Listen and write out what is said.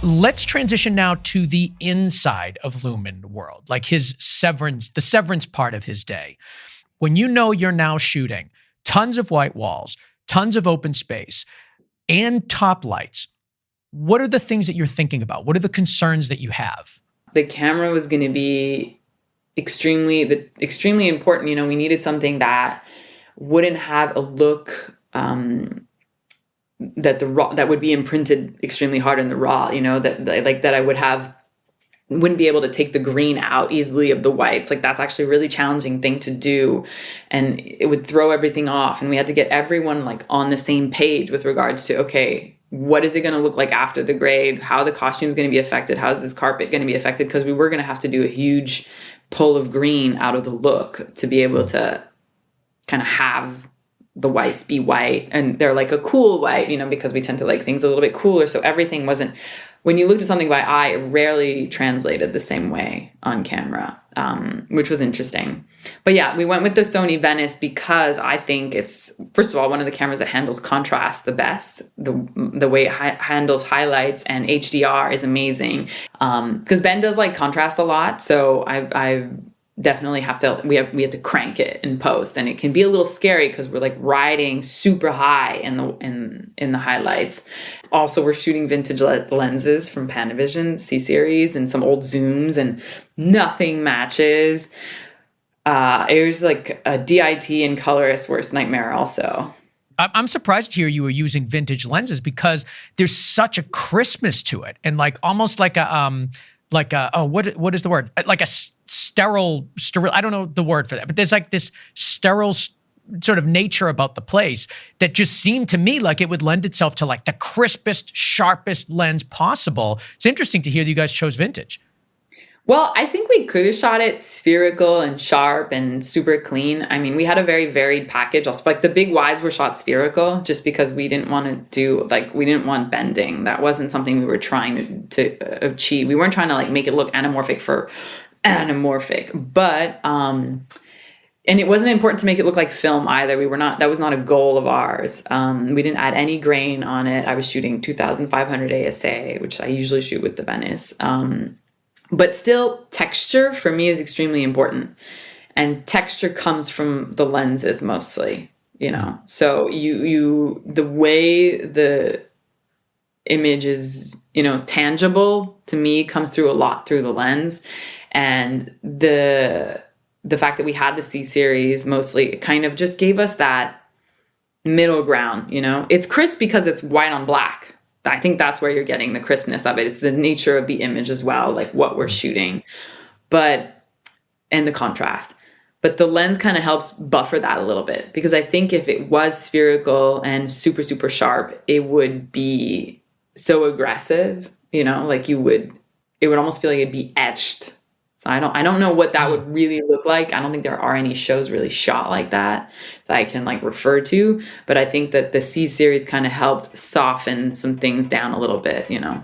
Let's transition now to the inside of Lumen world, like his Severance, the Severance part of his day. When you know you're now shooting tons of white walls, tons of open space, and top lights, what are the things that you're thinking about? What are the concerns that you have? The camera was going to be extremely important. You know, we needed something that wouldn't have a look that would be imprinted extremely hard in the raw. You know, that I wouldn't be able to take the green out easily of the whites. Like, that's actually a really challenging thing to do, and it would throw everything off. And we had to get everyone like on the same page with regards to, okay, what is it going to look like after the grade? How the costume is going to be affected? How is this carpet going to be affected? Because we were going to have to do a huge pull of green out of the look to be able to kind of have the whites be white. And they're like a cool white, you know, because we tend to like things a little bit cooler. So everything wasn't, when you looked at something by eye, it rarely translated the same way on camera, which was interesting. But yeah, we went with the Sony Venice because I think it's, first of all, one of the cameras that handles contrast the best. The way it handles highlights and HDR is amazing. Because Ben does like contrast a lot. So I definitely have to crank it in post, and it can be a little scary because we're like riding super high in the highlights. Also, we're shooting vintage lenses from Panavision C-series and some old zooms, and nothing matches. It was like a DIT and colorist's worst nightmare also. I'm surprised to hear you were using vintage lenses because there's such a crispness to it, and like almost like a what is the word? Like a sterile, I don't know the word for that, but there's like this sterile sort of nature about the place that just seemed to me like it would lend itself to like the crispest, sharpest lens possible. It's interesting to hear that you guys chose vintage. Well, I think we could have shot it spherical and sharp and super clean. I mean, we had a very varied package. Also, like the big wides were shot spherical just because we didn't want to do, like, we didn't want bending. That wasn't something we were trying to achieve. We weren't trying to like make it look anamorphic for anamorphic, but, and it wasn't important to make it look like film either. That was not a goal of ours. We didn't add any grain on it. I was shooting 2500 ASA, which I usually shoot with the Venice. But still, texture for me is extremely important. And texture comes from the lenses mostly, you know. So the way the image is, you know, tangible to me comes through a lot through the lens. And the fact that we had the C-series mostly, it kind of just gave us that middle ground, you know. It's crisp because it's white on black. I think that's where you're getting the crispness of it. It's the nature of the image as well, like what we're shooting, and the contrast. But the lens kind of helps buffer that a little bit, because I think if it was spherical and super, super sharp, it would be so aggressive, you know, like it would almost feel like it'd be etched. So I don't know what that would really look like. I don't think there are any shows really shot like that I can like refer to, but I think that the C-series kind of helped soften some things down a little bit, you know.